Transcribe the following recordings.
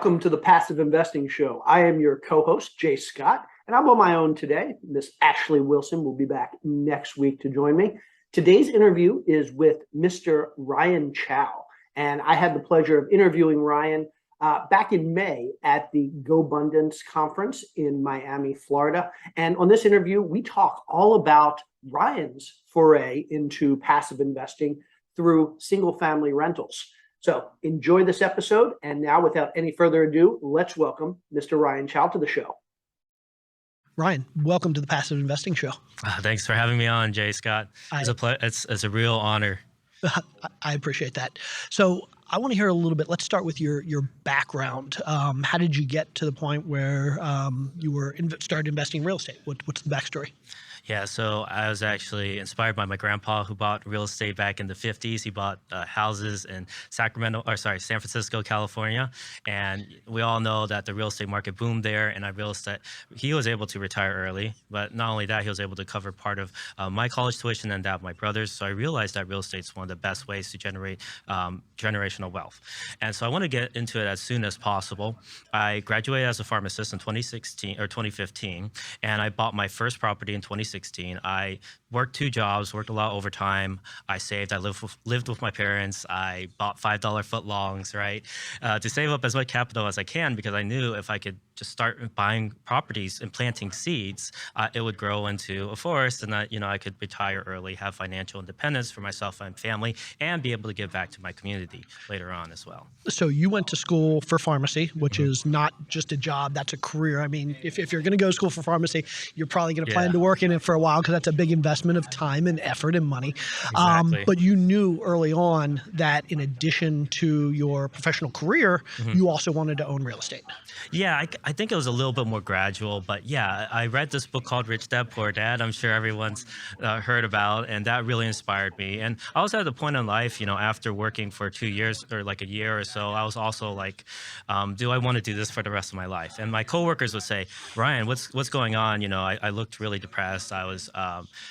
Welcome to the Passive Investing Show. I am your co-host, Jay Scott, and I'm on my own today. Miss Ashley Wilson will be back next week to join me. Today's interview is with Mr. Ryan Chaw, and I had the pleasure of interviewing Ryan back in May at the GoBundance conference in Miami, Florida. And on this interview, we talk all about Ryan's foray into passive investing through single-family rentals. So enjoy this episode. And now, without any further ado, let's welcome Mr. Ryan Chaw to the show. Ryan, welcome to the Passive Investing Show. Thanks for having me on, Jay Scott. It's a real honor. I appreciate that. So I want to hear a little bit. Let's start with your background. How did you get to the point where you started investing in real estate? What's the backstory? Yeah, so I was actually inspired by my grandpa who bought real estate back in the 50s. He bought houses in San Francisco, California. And we all know that the real estate market boomed there, and he was able to retire early. But not only that, he was able to cover part of my college tuition and that of my brother's. So I realized that real estate is one of the best ways to generate generational wealth. And so I want to get into it as soon as possible. I graduated as a pharmacist in 2015, and I bought my first property in 2016. I worked 2 jobs, worked a lot of overtime. I saved. I lived with my parents. I bought $5 footlongs, right, to save up as much capital as I can, because I knew if I could just start buying properties and planting seeds, it would grow into a forest, and that I could retire early, have financial independence for myself and family, and be able to give back to my community later on as well. So you went to school for pharmacy, which is not just a job, that's a career. I mean, if you're going to go to school for pharmacy, you're probably going to plan to work in it for a while, because that's a big investment of time and effort and money. Exactly. But you knew early on that in addition to your professional career, you also wanted to own real estate. Yeah, I think it was a little bit more gradual, but yeah, I read this book called Rich Dad, Poor Dad. I'm sure everyone's heard about, and that really inspired me. And I was at the point in life, after working for 2 years or like a year or so, I was also like, do I want to do this for the rest of my life? And my coworkers would say, Ryan, what's going on? I looked really depressed. I was,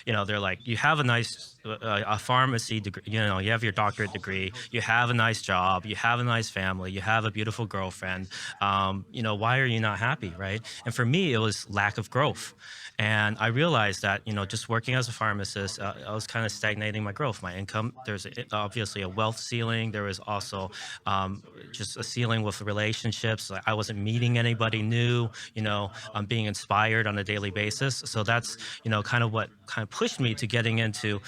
they're like, you have a pharmacy degree, you have your doctorate degree, you have a nice job, you have a nice family, you have a beautiful girlfriend. Why are you not happy, right? And for me, it was lack of growth. And I realized that, just working as a pharmacist, I was kind of stagnating my growth, my income. There's obviously a wealth ceiling. There was also just a ceiling with relationships. I wasn't meeting anybody new, I'm being inspired on a daily basis. So that's, kind of what pushed me to getting into,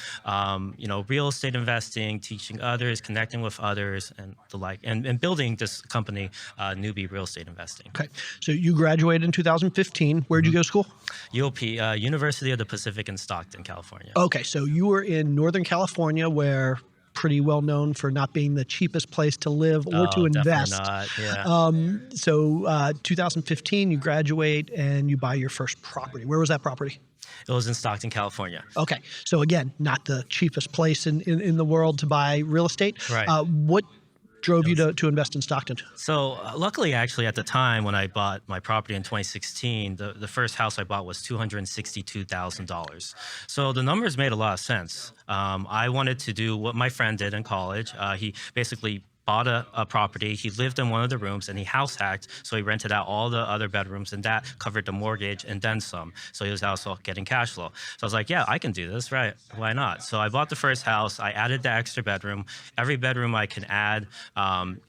real estate investing, teaching others, connecting with others, and the like, and building this company, Newbie Real Estate Investing. Okay. So you graduated in 2015. Where did you go to school? UOP, University of the Pacific in Stockton, California. Okay. So you were in Northern California, where pretty well known for not being the cheapest place to live or to invest. Definitely not. Yeah. So 2015, you graduate and you buy your first property. Where was that property? It was in Stockton, California. Okay. So again, not the cheapest place in the world to buy real estate. Right. What drove you to invest in Stockton? So luckily, actually, at the time when I bought my property in 2016, the first house I bought was $262,000. So the numbers made a lot of sense. I wanted to do what my friend did in college. He basically bought a property. He lived in one of the rooms, and he house hacked, so he rented out all the other bedrooms, and that covered the mortgage and then some. So he was also getting cash flow. So I was like, yeah, I can do this, right? Why not? So I bought the first house. I added the extra bedroom. Every bedroom I can add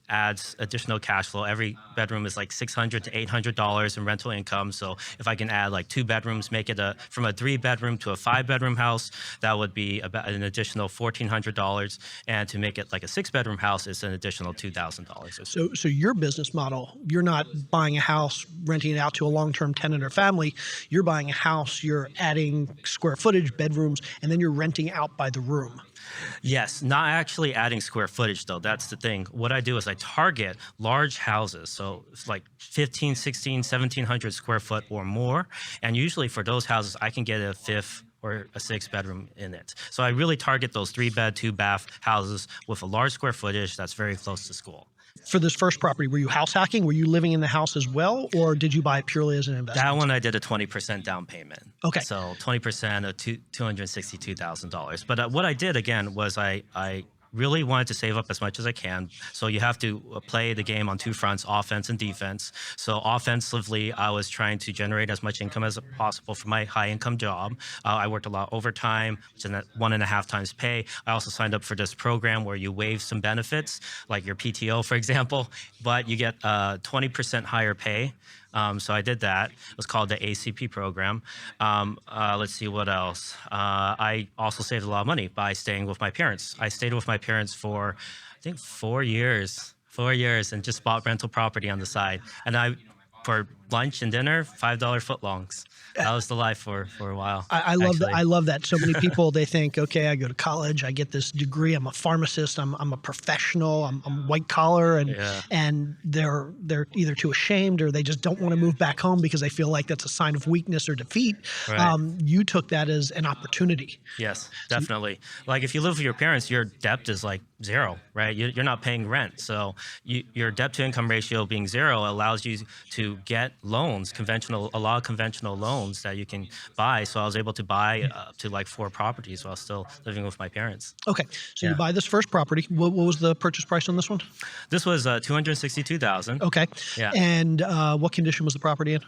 adds additional cash flow. Every bedroom is like $600 to $800 in rental income. So if I can add like 2 bedrooms, make it from a 3-bedroom to a 5-bedroom house, that would be about an additional $1,400. And to make it like a 6-bedroom house, it's an additional $2,000 or so. So your business model, you're not buying a house, renting it out to a long-term tenant or family. You're buying a house, you're adding square footage, bedrooms, and then you're renting out by the room. Yes, not actually adding square footage though. That's the thing. What I do is I target large houses. So it's like 15, 16, 1700 square foot or more. And usually for those houses, I can get a 5th or a 6-bedroom in it. So I really target those 3-bed, 2-bath houses with a large square footage that's very close to school. For this first property, were you house hacking? Were you living in the house as well, or did you buy it purely as an investment? That one I did a 20% down payment. Okay. So 20% of $262,000. But what I did again was I really wanted to save up as much as I can. So you have to play the game on two fronts, offense and defense. So offensively, I was trying to generate as much income as possible for my high income job. I worked a lot overtime, which is at 1.5 times pay. I also signed up for this program where you waive some benefits, like your PTO, for example, but you get 20% higher pay. So I did that. It was called the ACP program. Let's see what else. I also saved a lot of money by staying with my parents. I stayed with my parents for, I think, 4 years. 4 years, and just bought rental property on the side. And for lunch and dinner, $5 footlongs. That was the life for a while. I love that. actually. I love that. So many people, they think, okay, I go to college, I get this degree, I'm a pharmacist, I'm a professional, I'm white collar, and they're either too ashamed or they just don't want to move back home because they feel like that's a sign of weakness or defeat. Right. You took that as an opportunity. Yes, definitely. Like if you live with your parents, your debt is like zero, right? You're not paying rent. So your debt to income ratio being zero allows you to get loans, a lot of conventional loans that you can buy. So I was able to buy up to like 4 properties while still living with my parents. Okay, so you buy this first property. What was the purchase price on this one? This was $262,000. Okay, Yeah. And what condition was the property in?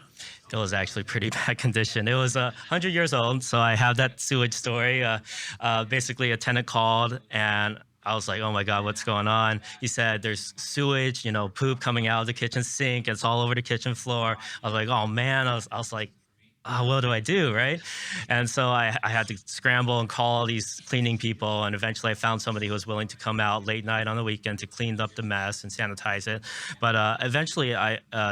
It was actually pretty bad condition. It was 100 years old, so I have that sewage story. Basically, a tenant called and I was like, oh my God, what's going on? He said there's sewage, poop coming out of the kitchen sink. It's all over the kitchen floor. I was like, oh man. I was like, what do I do, right? And so I had to scramble and call all these cleaning people, and eventually I found somebody who was willing to come out late night on the weekend to clean up the mess and sanitize it. But eventually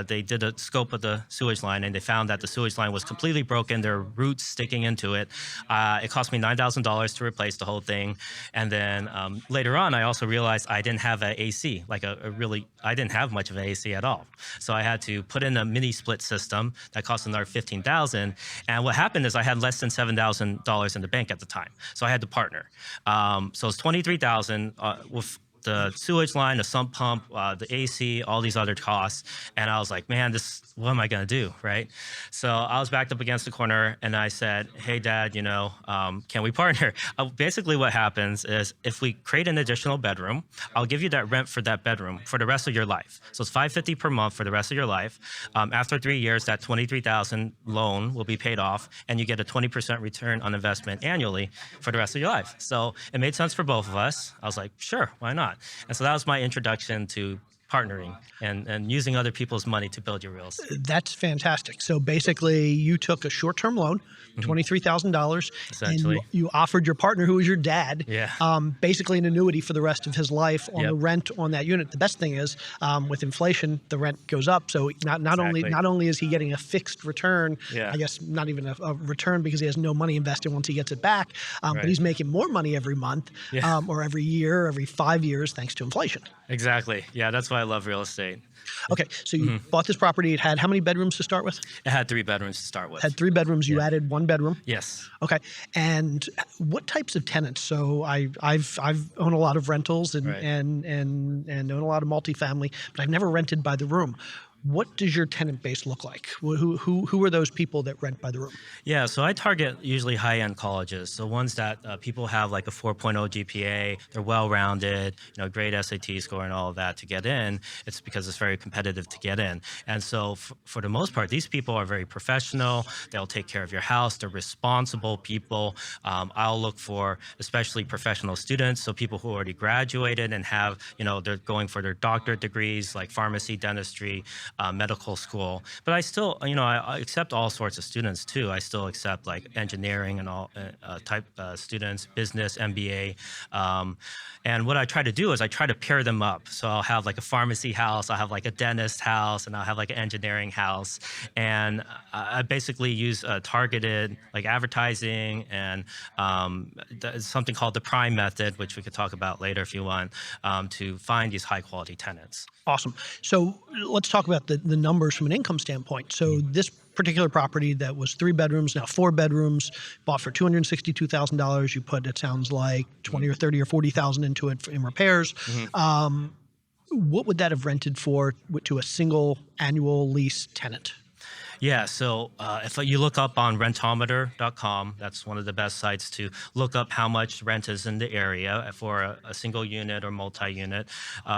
they did a scope of the sewage line, and they found that the sewage line was completely broken. There were roots sticking into it. It cost me $9,000 to replace the whole thing. And then later on, I also realized I didn't have an AC, I didn't have much of an AC at all. So I had to put in a mini split system that cost another $15,000. And what happened is I had less than $7,000 in the bank at the time. So I had to partner. So it's $23,000 with the sewage line, the sump pump, the AC, all these other costs. And I was like, man, what am I going to do, right? So I was backed up against the corner and I said, hey, Dad, can we partner? Basically what happens is if we create an additional bedroom, I'll give you that rent for that bedroom for the rest of your life. So it's $550 per month for the rest of your life. After 3 years, that $23,000 loan will be paid off and you get a 20% return on investment annually for the rest of your life. So it made sense for both of us. I was like, sure, why not? And so that was my introduction to partnering and using other people's money to build your real estate. That's fantastic. So basically, you took a short-term loan, $23,000, and you offered your partner, who was your dad, basically an annuity for the rest of his life on the rent on that unit. The best thing is, with inflation, the rent goes up. So not only is he getting a fixed return, I guess not even a return because he has no money invested once he gets it back, but he's making more money every month or every year, every 5 years, thanks to inflation. Exactly. Yeah, that's why I love real estate. Okay, so you bought this property. It had how many bedrooms to start with? It had 3 bedrooms to start with. Had 3 bedrooms. You added 1 bedroom. Yes. Okay, and what types of tenants? So I've owned a lot of rentals and own a lot of multifamily, but I've never rented by the room. What does your tenant base look like? Who are those people that rent by the room? Yeah, so I target usually high-end colleges. So ones that people have like a 4.0 GPA, they're well-rounded, great SAT score and all of that to get in. It's because it's very competitive to get in. And so for the most part, these people are very professional. They'll take care of your house. They're responsible people. I'll look for especially professional students, so people who already graduated and have, they're going for their doctorate degrees like pharmacy, dentistry, medical school. But I still, I accept all sorts of students too. I still accept like engineering and all type students, business, MBA. And what I try to do is I try to pair them up. So I'll have like a pharmacy house, I'll have like a dentist house, and I'll have like an engineering house. And I basically use targeted like advertising and something called the prime method, which we could talk about later if you want, to find these high quality tenants. Awesome. So let's talk about the numbers from an income standpoint. So this particular property that was 3 bedrooms, now 4 bedrooms, bought for $262,000. You put, it sounds like 20 or 30 or 40,000 into it in repairs. What would that have rented for to a single annual lease tenant? Yeah, so if you look up on rentometer.com, that's one of the best sites to look up how much rent is in the area for a single unit or multi-unit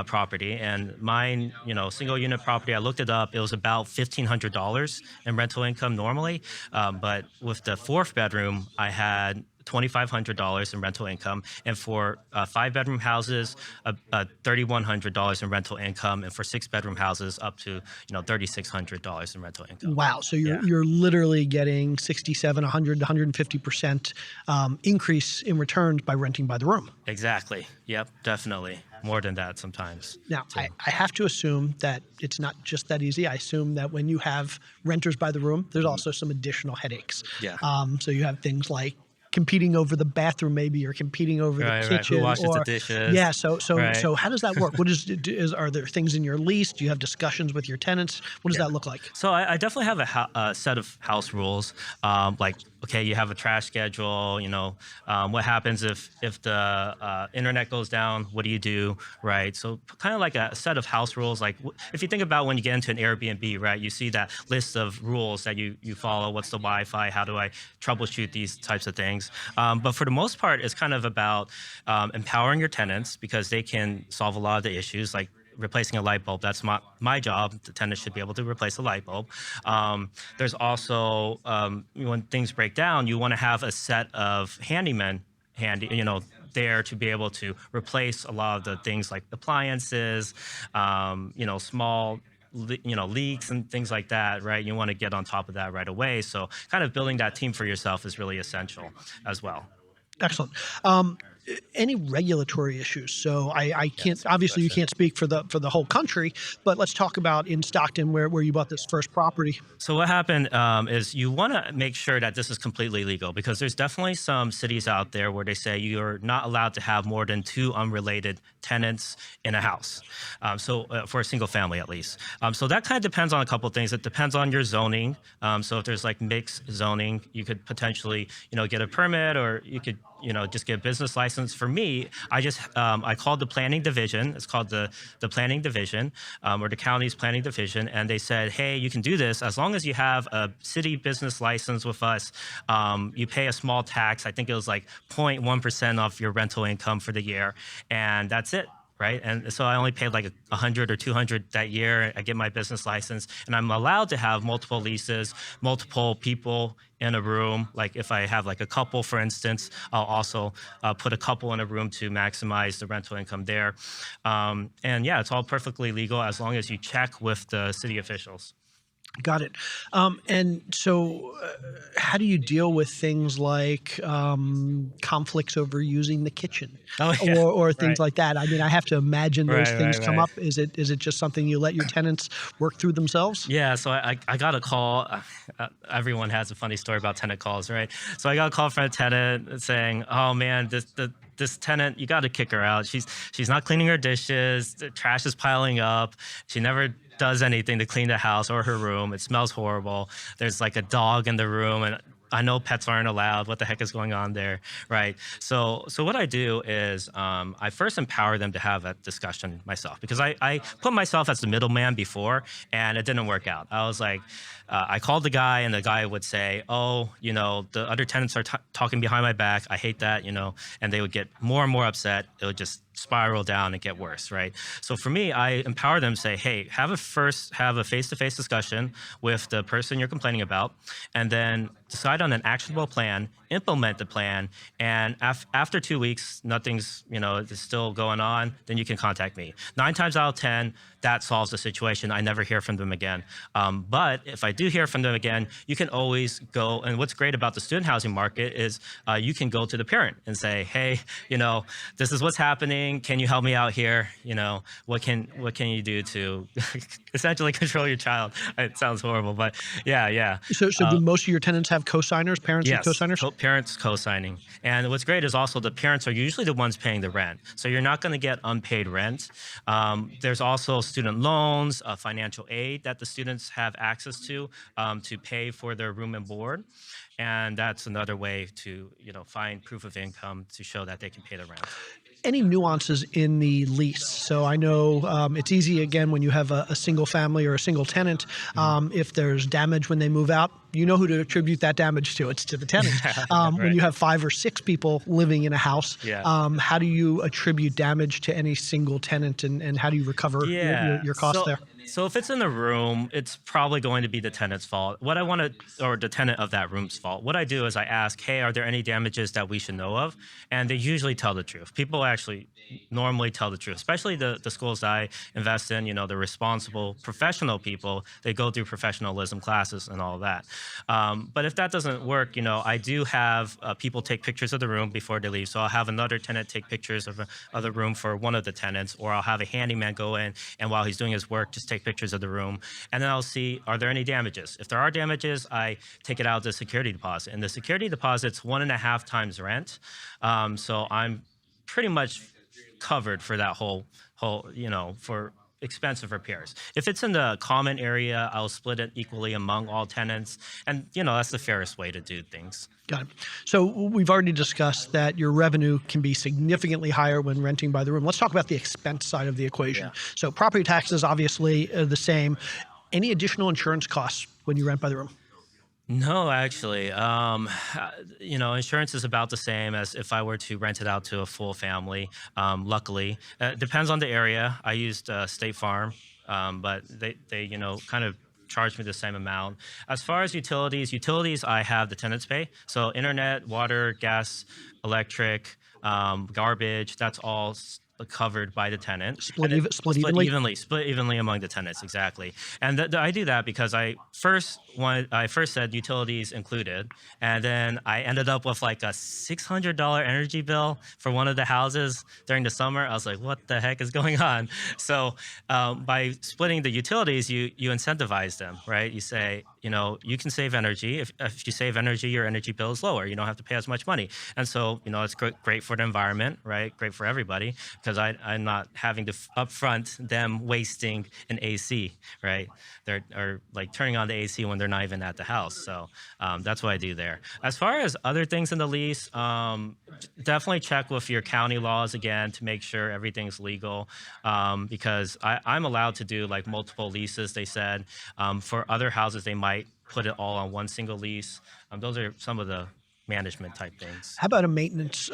property. And mine, single unit property, I looked it up. It was about $1,500 in rental income normally, but with the fourth bedroom, I had $2,500 in rental income, and for 5 bedroom houses, $3,100 in rental income, and for 6 bedroom houses, up to $3,600 in rental income. Wow. So Yeah, you're literally getting 67, 100, 150% increase in returns by renting by the room. exactly. Yep, definitely more than that sometimes Now, too. I have to assume that it's not just that easy. I assume that when you have renters by the room, there's also some additional headaches. Yeah. So you have things like competing over the bathroom, maybe, or competing over the Right, right. Who kitchen, washes the or dishes? yeah. So Right. how does that work? What are there things in your lease? Do you have discussions with your tenants? What does Yeah. that look like? So I definitely have a set of house rules. Like, okay, you have a trash schedule. What happens if the internet goes down? What do you do? Right. So kind of like a set of house rules. Like if you think about when you get into an Airbnb, right? You see that list of rules that you follow. What's the Wi-Fi? How do I troubleshoot these types of things? But for the most part, it's kind of about empowering your tenants because they can solve a lot of the issues. Like replacing a light bulb. That's my job. The tenant should be able to replace a light bulb. There's also when things break down, you want to have a set of handymen there to be able to replace a lot of the things like appliances, small leaks and things like that, right? You want to get on top of that right away. So kind of building that team for yourself is really essential as well. Excellent. Any regulatory issues? So I Yeah, can't, that's a good obviously you question. can't speak for the whole country, but let's talk about in Stockton where you bought this first property. So what happened is you want to make sure that this is completely legal because there's definitely some cities out there where they say you're not allowed to have more than two unrelated tenants in a house. So for a single family at least. So that kind of depends on a couple of things. It depends on your zoning. So if there's like mixed zoning, you could potentially get a permit or you could just get a business license. For me, I called the planning division. It's called the planning division or the county's planning division, and they said, hey, you can do this as long as you have a city business license with us. You pay a small tax. I think it was like 0.1% of your rental income for the year, and that's it. Right. And so I only paid like 100 or 200 that year. I get my business license and I'm allowed to have multiple leases, multiple people in a room. Like if I have like a couple, for instance, I'll also put a couple in a room to maximize the rental income there. And yeah, it's all perfectly legal as long as you check with the city officials. Got it. And so, how do you deal with things like conflicts over using the kitchen, Oh, yeah. or things Right. like that? I mean, I have to imagine those Right, things right, come right. up. Is it just something you let your tenants work through themselves? Yeah, so I got a call. Everyone has a funny story about tenant calls, right? So I got a call from a tenant saying, "Oh man, this tenant, you got to kick her out. She's not cleaning her dishes. The trash is piling up. She never does anything to clean the house or her room. It smells horrible. There's like a dog in the room, and I know pets aren't allowed. What the heck is going on there, right? So what I do is I first empower them to have a discussion myself because I put myself as the middleman before and it didn't work out. I was like, I called the guy and the guy would say, oh, the other tenants are talking behind my back. I hate that, and they would get more and more upset. It would just spiral down and get worse, right? So for me, I empower them to say, hey, have a face-to-face discussion with the person you're complaining about, and then decide on an actionable plan, implement the plan, and after 2 weeks, nothing's, is still going on, then you can contact me. 9 times out of 10, that solves the situation. I never hear from them again. But if I do hear from them again, you can always go, and what's great about the student housing market is you can go to the parent and say, hey, this is what's happening. Can you help me out here? What can you do to essentially control your child? It sounds horrible, but yeah. So do most of your tenants have co-signers, parents with Yes, co-signers? parents co-signing. And what's great is also the parents are usually the ones paying the rent. So you're not going to get unpaid rent. There's also student loans, financial aid that the students have access to pay for their room and board. And that's another way to, find proof of income to show that they can pay the rent. any nuances in the lease? So I know it's easy, again, when you have a single family or a single tenant, if there's damage when they move out, you know who to attribute that damage to. It's to the tenant. Right. When you have 5 or 6 people living in a house, how do you attribute damage to any single tenant, and how do you recover your costs there? So if it's in the room, it's probably going to be the tenant's fault. Or the tenant of that room's fault. What I do is I ask, hey, are there any damages that we should know of? And they usually tell the truth. People actually normally tell the truth, especially the schools that I invest in, the responsible professional people. They go through professionalism classes and all that. But if that doesn't work, I do have people take pictures of the room before they leave. So I'll have another tenant take pictures of the room for one of the tenants, or I'll have a handyman go in and while he's doing his work, just take pictures of the room. And then I'll see, are there any damages? If there are damages, I take it out of the security deposit. And the security deposit's 1.5 times rent. So I'm pretty much covered for that whole, for expensive repairs. If it's in the common area, I'll split it equally among all tenants. And, that's the fairest way to do things. Got it. So we've already discussed that your revenue can be significantly higher when renting by the room. Let's talk about the expense side of the equation. Yeah. So property taxes, obviously, are the same. Any additional insurance costs when you rent by the room? No, actually, insurance is about the same as if I were to rent it out to a full family. Luckily, it depends on the area. I used State Farm, but they kind of charge me the same amount. As far as utilities, I have the Tenants Pay. So internet, water, gas, electric, garbage, that's all covered by the tenant. Split evenly among the tenants, exactly. And I do that because I first said utilities included, and then I ended up with like a $600 energy bill for one of the houses during the summer. I was like, what the heck is going on? So by splitting the utilities, you incentivize them, right? You say, you can save energy. If you save energy, your energy bill is lower. You don't have to pay as much money. And so, it's great for the environment, right? Great for everybody, because I'm not having to upfront them wasting an AC, right? They're like turning on the AC when they're not even at the house. So that's what I do there. As far as other things in the lease, definitely check with your county laws again to make sure everything's legal, because I'm allowed to do like multiple leases, they said. For other houses, they might put it all on one single lease. Those are some of the management type things. How about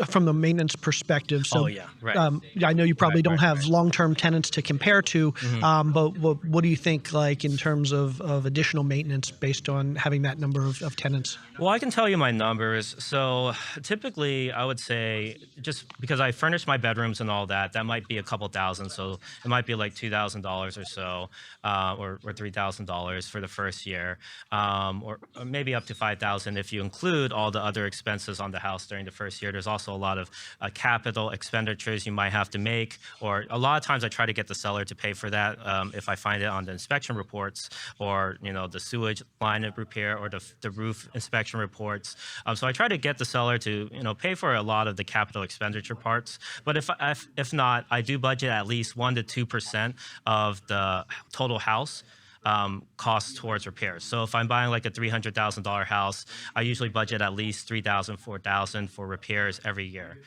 from the maintenance perspective? So, I know you probably don't have long-term tenants to compare to, but what do you think, like in terms of additional maintenance based on having that number of tenants? Well, I can tell you my numbers. So typically, I would say, just because I furnish my bedrooms and all that, that might be a couple thousand. So it might be like $2,000 or so, or $3,000 for the first year, or maybe up to $5,000 if you include all the other expenses on the house during the first year. There's also a lot of capital expenditures you might have to make, or a lot of times I try to get the seller to pay for that if I find it on the inspection reports, or the sewage line repair, or the roof inspection reports. So I try to get the seller to pay for a lot of the capital expenditure parts. But if not, I do budget at least 1% to 2% of the total house costs towards repairs. So if I'm buying like a $300,000 house, I usually budget at least $3,000, $4,000 for repairs every year,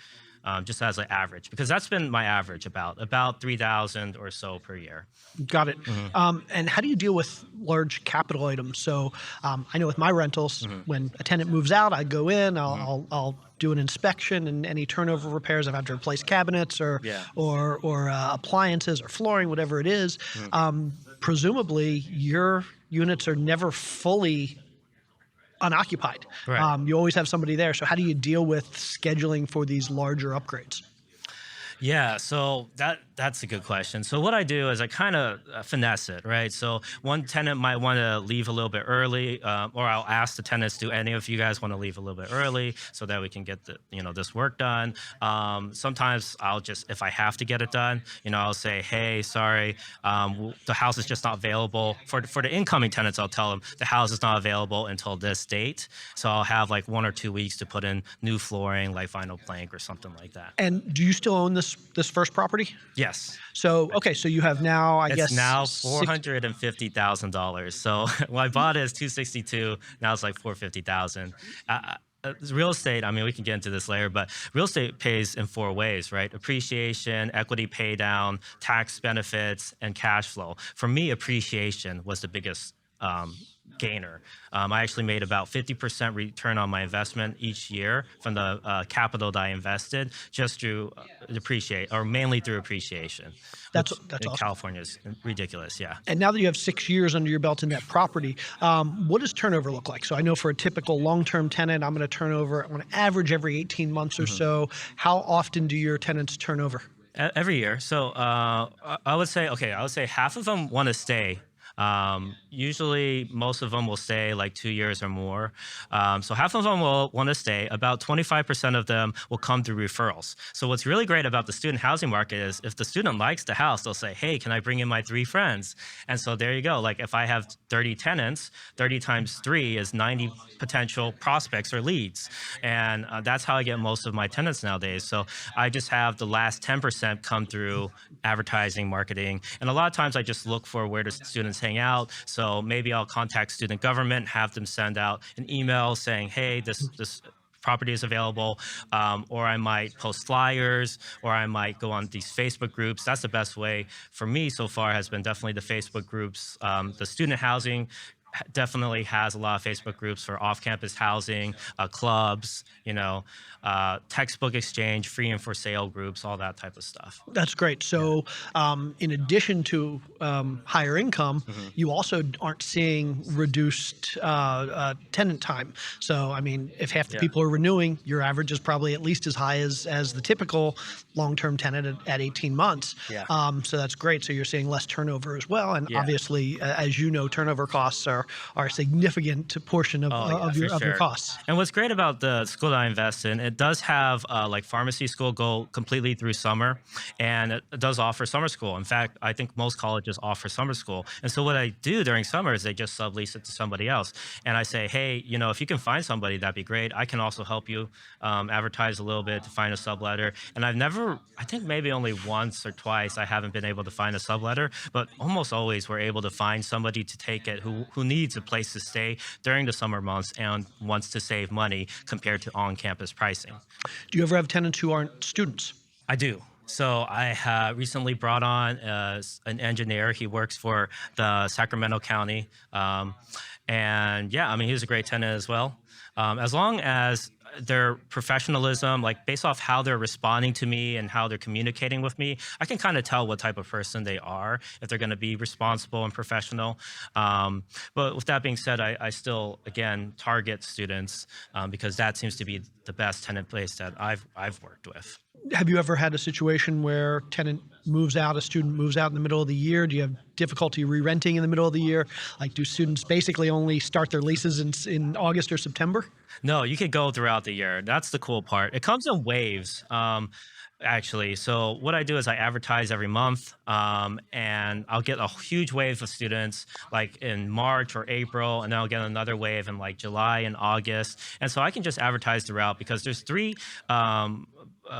just as an average, because that's been my average, about $3,000 or so per year. Got it. And how do you deal with large capital items? So I know with my rentals, when a tenant moves out, I go in, I'll do an inspection, and any turnover repairs, I've had to replace cabinets or appliances or flooring, whatever it is. Presumably, your units are never fully unoccupied. Right. You always have somebody there. So how do you deal with scheduling for these larger upgrades? Yeah, so that's a good question. So what I do is I kind of finesse it, right? So one tenant might want to leave a little bit early, or I'll ask the tenants, do any of you guys want to leave a little bit early so that we can get this work done? Sometimes I'll just, if I have to get it done, I'll say, hey, sorry, the house is just not available. For the incoming tenants, I'll tell them the house is not available until this date. So I'll have like 1 or 2 weeks to put in new flooring, like vinyl plank or something like that. And do you still own this first property? Yes. So, okay, so you have now, it's now $450,000. So when I bought it, it's $262,000. Now it's like $450,000. real estate, I mean, we can get into this later, but real estate pays in four ways, right? Appreciation, equity pay down, tax benefits, and cash flow. For me, appreciation was the biggest gainer. I actually made about 50% return on my investment each year from the capital that I invested just through depreciate, or mainly through appreciation. That's In awesome. California is ridiculous, yeah. And now that you have 6 years under your belt in that property, what does turnover look like? So I know for a typical long-term tenant, I'm going to turn over on average every 18 months or so. How often do your tenants turn over? Every year. So I would say, okay, I would say half of them want to stay. Usually most of them will stay like 2 years or more. So half of them will want to stay. About 25% of them will come through referrals. So what's really great about the student housing market is if the student likes the house, they'll say, hey, can I bring in my 3 friends? And so there you go. Like if I have 30 tenants, 30 times 3 is 90 potential prospects or leads. And that's how I get most of my tenants nowadays. So I just have the last 10% come through advertising, marketing. And a lot of times I just look for where the students hang out. So maybe I'll contact student government, have them send out an email saying, hey, this property is available, or I might post flyers, or I might go on these Facebook groups. That's the best way for me so far, has been definitely the Facebook groups. The student housing definitely has a lot of Facebook groups for off-campus housing, clubs, textbook exchange, free and for sale groups, all that type of stuff. That's great. So in addition to higher income, you also aren't seeing reduced tenant time. So, I mean, if half the people are renewing, your average is probably at least as high as the typical long-term tenant at 18 months. Yeah. So that's great. So you're seeing less turnover as well. And obviously, as you know, turnover costs are a significant portion of your costs. And what's great about the school that I invest in, it does have like pharmacy school go completely through summer, and it does offer summer school. In fact, I think most colleges offer summer school. And so what I do during summer is they just sublease it to somebody else. And I say, hey, if you can find somebody, that'd be great. I can also help you advertise a little bit to find a subletter. And I think maybe only once or twice I haven't been able to find a subletter, but almost always we're able to find somebody to take it who needs a place to stay during the summer months and wants to save money compared to on-campus pricing. Do you ever have tenants who aren't students? I do. So I recently brought on an engineer. He works for the Sacramento County. And yeah, I mean, he's a great tenant as well. As long as their professionalism, like based off how they're responding to me and how they're communicating with me, I can kind of tell what type of person they are, if they're going to be responsible and professional. But with that being said, I still, again, target students because that seems to be the best tenant base that I've worked with. Have you ever had a situation where a student moves out in the middle of the year? Do you have difficulty re-renting in the middle of the year? Like, do students basically only start their leases in August or September? No, you could go throughout the year. That's the cool part. It comes in waves. Actually, so what I do is I advertise every month, and I'll get a huge wave of students like in March or April, and then I'll get another wave in like July and August. And so I can just advertise throughout because there's 3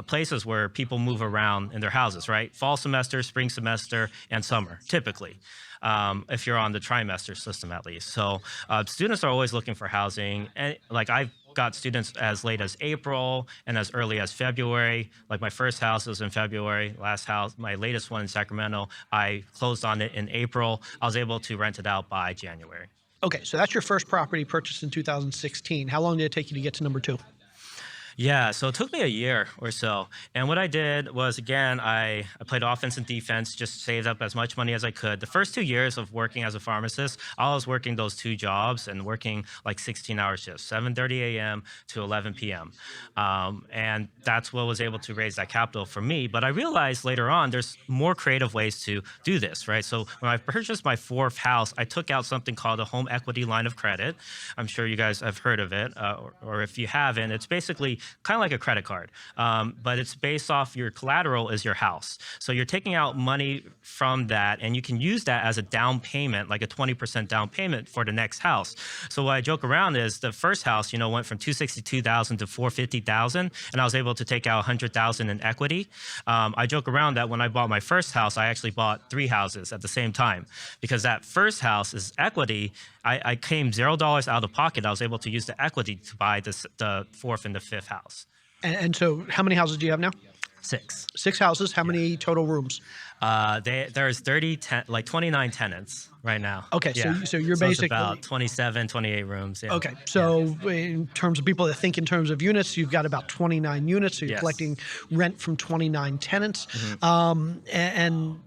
places where people move around in their houses, right? Fall semester, spring semester, and summer, typically. If you're on the trimester system at least. So students are always looking for housing. And like I've got students as late as April and as early as February. Like my first house was in February. Last house, my latest one in Sacramento, I closed on it in April. I was able to rent it out by January. Okay, so that's your first property purchased in 2016. How long did it take you to get to number 2? Yeah, so it took me a year or so. And what I did was, again, I played offense and defense, just saved up as much money as I could. The first 2 years of working as a pharmacist, I was working those 2 jobs and working like 16-hour shifts, 7:30 a.m. to 11 p.m. And that's what was able to raise that capital for me. But I realized later on there's more creative ways to do this, right? So when I purchased my 4th house, I took out something called a home equity line of credit. I'm sure you guys have heard of it, or if you haven't, it's basically kind of like a credit card, but it's based off your collateral is your house. So you're taking out money from that, and you can use that as a down payment, like a 20% down payment for the next house. So what I joke around is the first house, went from $262,000 to $450,000, and I was able to take out $100,000 in equity. I joke around that when I bought my first house, I actually bought 3 houses at the same time, because that first house is equity. I came $0 out of pocket. I was able to use the equity to buy the 4th and the 5th house. And so how many houses do you have now? 6. 6 houses. How many total rooms? There's 29 tenants right now. Okay, yeah. so you're it's basically about 28 rooms. Yeah. Okay, so in terms of people that think in terms of units, you've got about 29 units. So you're collecting rent from 29 tenants. And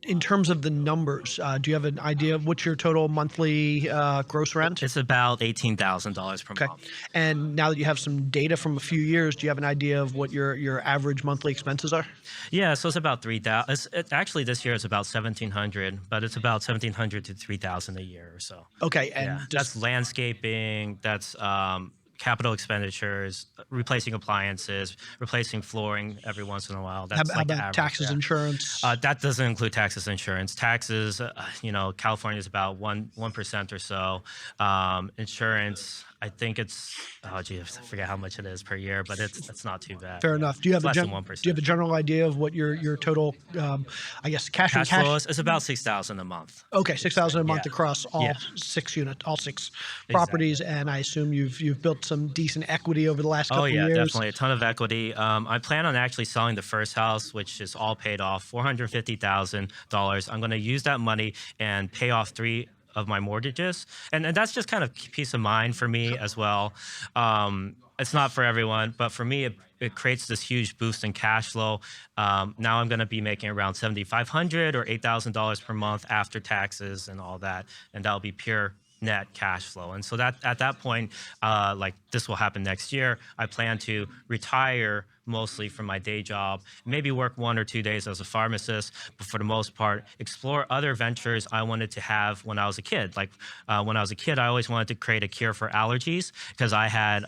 in terms of the numbers, do you have an idea of what's your total monthly gross rent? It's about $18,000 per month. And now that you have some data from a few years, do you have an idea of what your average monthly expenses are? Yeah, so it's about $3,000. Actually, this year it's about $1,700, but it's about $1,700 to $3,000 a year or so. Okay, and that's landscaping. That's capital expenditures, replacing appliances, replacing flooring every once in a while. That's how about taxes, insurance? That doesn't include taxes, insurance. Taxes, California is about 1% or so. Insurance, I think it's, I forget how much it is per year, but it's not too bad. Fair enough. Do you have less than 1%. Do you have a general idea of what your total, cash flow is? It's about $6,000 a month. Okay, $6,000 a month across all 6 units, all 6 properties, and I assume you've built some decent equity over the last couple of years. Oh yeah, definitely a ton of equity. I plan on actually selling the first house, which is all paid off, $450,000. I'm going to use that money and pay off 3 of my mortgages, and that's just kind of peace of mind for me as well. It's not for everyone, but for me, it creates this huge boost in cash flow. Now I'm going to be making around $7,500 or $8,000 per month after taxes and all that, and that'll be pure net cash flow. And so that at that point, like this will happen next year, I plan to retire mostly from my day job, maybe work 1 or 2 days as a pharmacist, but for the most part, explore other ventures I wanted to have when I was a kid. Like when I was a kid, I always wanted to create a cure for allergies because I had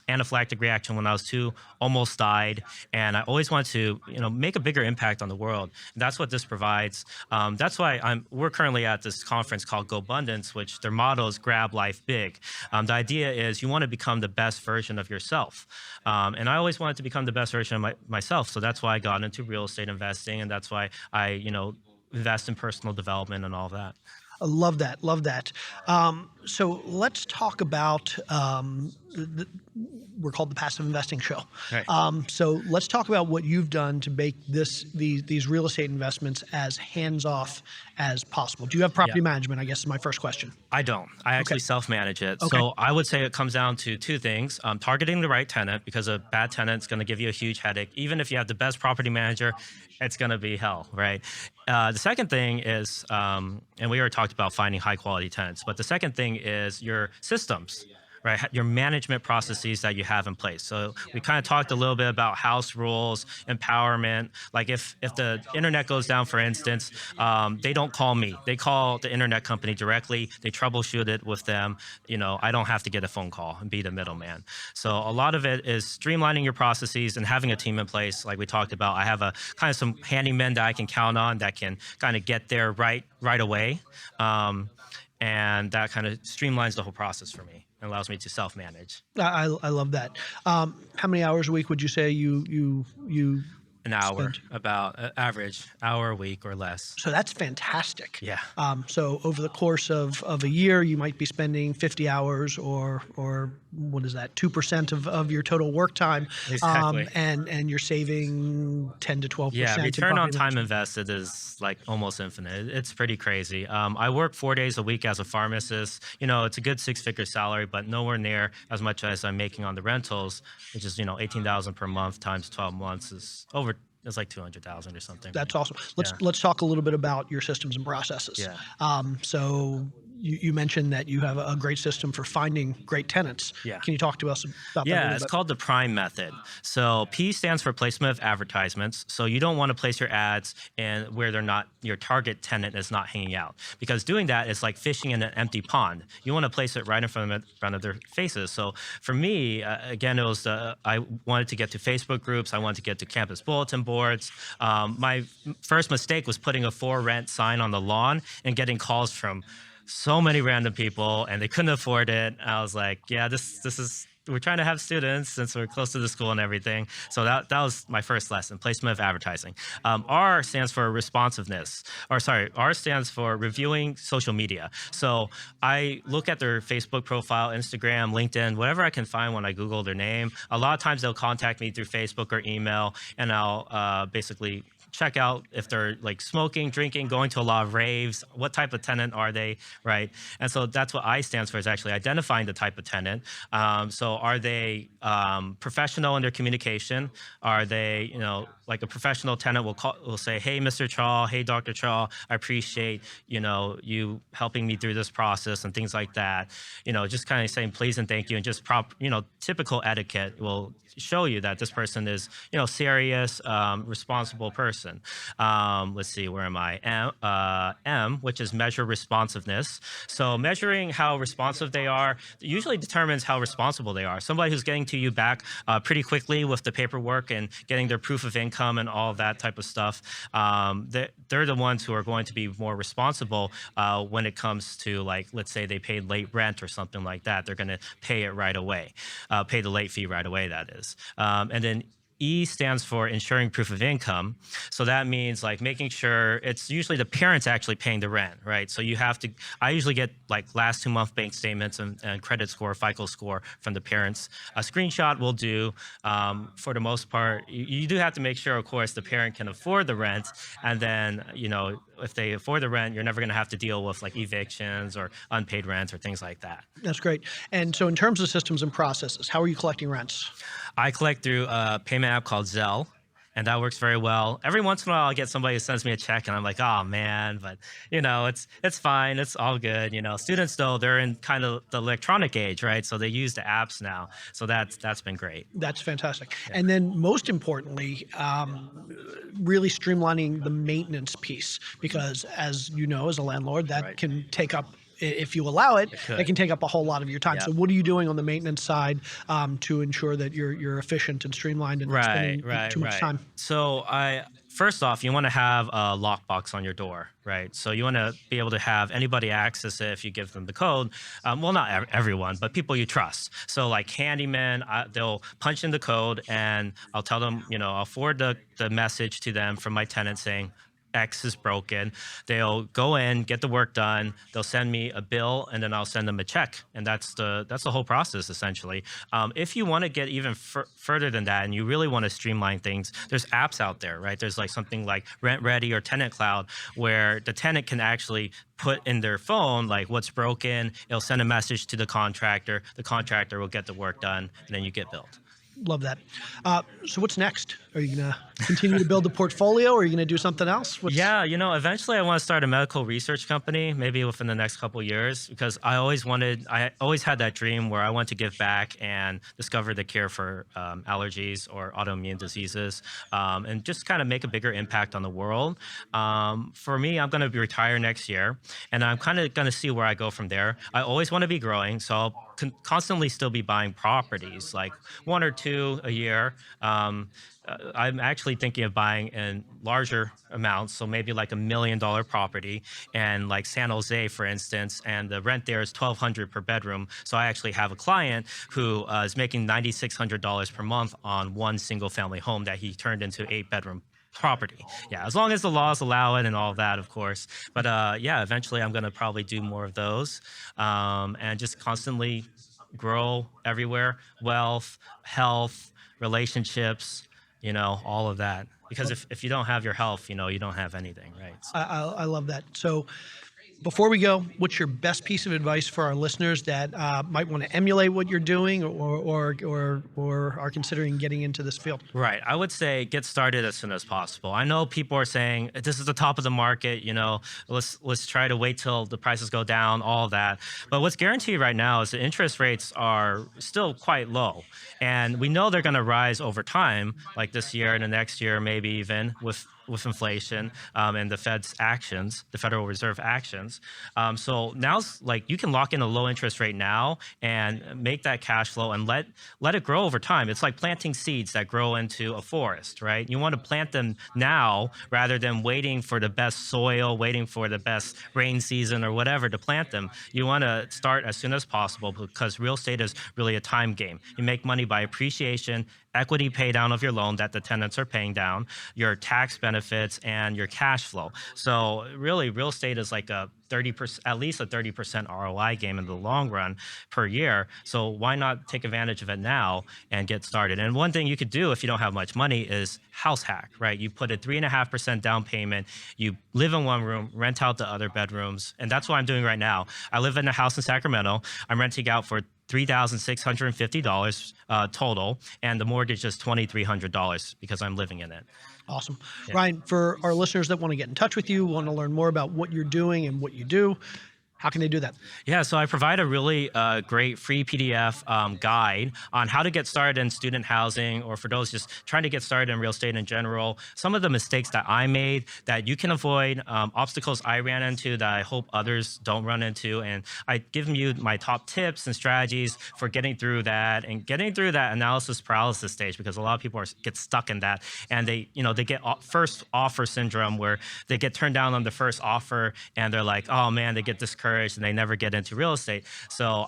anaphylactic reaction when I was 2, almost died, and I always wanted to, make a bigger impact on the world. And that's what this provides. That's why we're currently at this conference called Go Abundance, which their motto is grab life big. The idea is you want to become the best version of yourself. And I always wanted to become the best version of myself. So that's why I got into real estate investing, and that's why I, invest in personal development and all that. I love that. Love that. So let's talk about, we're called the Passive Investing Show. Right. So let's talk about what you've done to make these real estate investments as hands-off as possible. Do you have property management, I guess is my first question. I don't. I actually self-manage it. Okay. So I would say it comes down to 2 things. Targeting the right tenant, because a bad tenant is going to give you a huge headache. Even if you have the best property manager, it's going to be hell, right? The second thing is, and we already talked about finding high-quality tenants, but the second thing is your systems. Right, your management processes that you have in place. So we kind of talked a little bit about house rules, empowerment. Like if the internet goes down, for instance, they don't call me. They call the internet company directly. They troubleshoot it with them. I don't have to get a phone call and be the middleman. So a lot of it is streamlining your processes and having a team in place. Like we talked about, I have a kind of some handymen that I can count on that can kind of get there right away. And that kind of streamlines the whole process for me and allows me to self-manage. I love that. How many hours a week would you say you an hour, spend? about average hour a week or less. So that's fantastic. Yeah. So over the course of a year, you might be spending 50 hours or what is that, 2% of your total work time. Exactly. And you're saving 10 to 12%. Yeah, return on time invested is like almost infinite. It's pretty crazy. I work 4 days a week as a pharmacist. It's a good 6-figure salary, but nowhere near as much as I'm making on the rentals, which is, $18,000 per month times 12 months is over. It's like 200,000 or something. That's awesome. Let's talk a little bit about your systems and processes. Yeah. So you mentioned that you have a great system for finding great tenants. Yeah. Can you talk to us about that? Yeah, it's called the Prime method. So P stands for placement of advertisements. So you don't want to place your ads and where they're not, your target tenant is not hanging out, because doing that is like fishing in an empty pond. You want to place it right in front of their faces. So for me, again, it was I wanted to get to Facebook groups. I wanted to get to campus bulletin boards. My first mistake was putting a for rent sign on the lawn and getting calls from so many random people, and they couldn't afford it. I was like, yeah, this is, we're trying to have students since we're close to the school and everything. So that was my first lesson, placement of advertising. R stands for responsiveness, or sorry, R stands for reviewing social media. So I look at their Facebook profile, Instagram, LinkedIn, whatever I can find when I Google their name. A lot of times they'll contact me through Facebook or email, and I'll basically check out if they're like smoking, drinking, going to a lot of raves, what type of tenant are they, right? And so that's what I stands for, is actually identifying the type of tenant. So are they professional in their communication? Are they, like a professional tenant will say, hey, Mr. Chaw, hey, Dr. Chaw, I appreciate, you helping me through this process and things like that. Just kind of saying please and thank you, and just typical etiquette will show you that this person is, serious, responsible person. Let's see, where am I? M, which is measure responsiveness. So measuring how responsive they are usually determines how responsible they are. Somebody who's getting to you back pretty quickly with the paperwork and getting their proof of income and all that type of stuff, they're the ones who are going to be more responsible when it comes to, like, let's say they paid late rent or something like that. They're going to pay it right away, pay the late fee right away, that is. And then E stands for ensuring proof of income. So that means like making sure it's usually the parents actually paying the rent, right? So you have to, I usually get like last 2-month bank statements and credit score, FICO score from the parents. A screenshot will do. For the most part, you do have to make sure, of course, the parent can afford the rent. And then, if they afford the rent, you're never going to have to deal with like evictions or unpaid rent or things like that. That's great. And so in terms of systems and processes, how are you collecting rents? I collect through a payment app called Zelle, and that works very well. Every once in a while, I'll get somebody who sends me a check, and I'm like, oh man, but it's fine, it's all good. Students though, they're in kind of the electronic age, right? So they use the apps now, so that's been great. That's fantastic. Yeah. And then most importantly, really streamlining the maintenance piece, because as you know, as a landlord, that can take up, if you allow it, it can take up a whole lot of your time. Yep. So what are you doing on the maintenance side to ensure that you're efficient and streamlined and not spending too much time? So first off, you want to have a lockbox on your door, right? So you want to be able to have anybody access it if you give them the code. Well, not everyone, but people you trust. So like handyman, they'll punch in the code, and I'll tell them, I'll forward the message to them from my tenant saying, X is broken. They'll go in, get the work done. They'll send me a bill, and then I'll send them a check. And that's the whole process, essentially. If you want to get even further than that, and you really want to streamline things, there's apps out there, right? There's like something like Rent Ready or Tenant Cloud, where the tenant can actually put in their phone like what's broken. It'll send a message to the contractor. The contractor will get the work done, and then you get billed. Love that. So what's next? Are you going to continue to build a portfolio, or are you going to do something else? Yeah, eventually I want to start a medical research company, maybe within the next couple of years, because I always had that dream where I want to give back and discover the cure for allergies or autoimmune diseases, and just kind of make a bigger impact on the world. For me, I'm going to retire next year, and I'm kind of going to see where I go from there. I always want to be growing, so I'll constantly still be buying properties, like 1 or 2 a year. I'm actually thinking of buying in larger amounts, so maybe like $1 million property, and like San Jose, for instance, and the rent there is $1,200 per bedroom. So I actually have a client who is making $9,600 per month on one single family home that he turned into 8-bedroom property. Yeah, as long as the laws allow it and all that, of course. But yeah, eventually I'm going to probably do more of those, and just constantly grow everywhere: wealth, health, relationships, all of that. Because if you don't have your health, you don't have anything, right? So. I love that. So Before we go, what's your best piece of advice for our listeners that might want to emulate what you're doing or are considering getting into this field? Right. I would say get started as soon as possible. I know people are saying this is the top of the market, let's try to wait till the prices go down, all of that. But what's guaranteed right now is the interest rates are still quite low. And we know they're going to rise over time, like this year and the next year, maybe even with inflation and the Fed's actions, the Federal Reserve actions. So now's like you can lock in a low interest rate now and make that cash flow and let it grow over time. It's like planting seeds that grow into a forest, right? You want to plant them now rather than waiting for the best soil, waiting for the best rain season or whatever to plant them. You want to start as soon as possible because real estate is really a time game. You make money by appreciation, equity pay down of your loan that the tenants are paying down, your tax benefits, and your cash flow. So really, real estate is like a 30%, at least a 30% ROI game in the long run per year. So why not take advantage of it now and get started? And one thing you could do if you don't have much money is house hack, right? You put a 3.5% down payment, you live in one room, rent out the other bedrooms. And that's what I'm doing right now. I live in a house in Sacramento. I'm renting out for $3,650 total, and the mortgage is $2,300 because I'm living in it. Awesome. Yeah. Ryan, for our listeners that want to get in touch with you, want to learn more about what you're doing and what you do, how can they do that? Yeah, so I provide a really great free PDF guide on how to get started in student housing, or for those just trying to get started in real estate in general. Some of the mistakes that I made that you can avoid, obstacles I ran into that I hope others don't run into. And I give you my top tips and strategies for getting through that and getting through that analysis paralysis stage, because a lot of people get stuck in that. And they get first offer syndrome where they get turned down on the first offer and they're like, oh man, they get discouraged and they never get into real estate. So,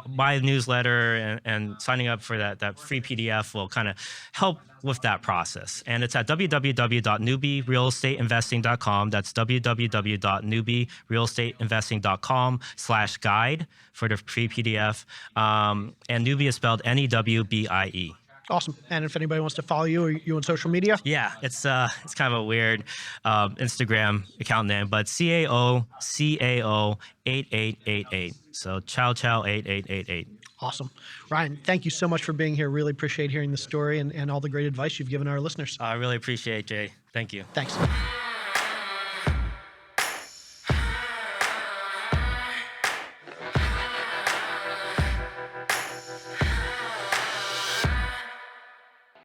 my newsletter and signing up for that free PDF will kind of help with that process. And it's at www.newbierealestateinvesting.com. That's www.newbierealestateinvesting.com/guide for the free PDF. And Newbie is spelled Newbie. Awesome. And if anybody wants to follow you, are you on social media? Yeah, it's kind of a weird Instagram account name, but CAO 8888. So Chaw 8888. Awesome. Ryan, thank you so much for being here. Really appreciate hearing the story and all the great advice you've given our listeners. I really appreciate it, Jay. Thank you. Thanks.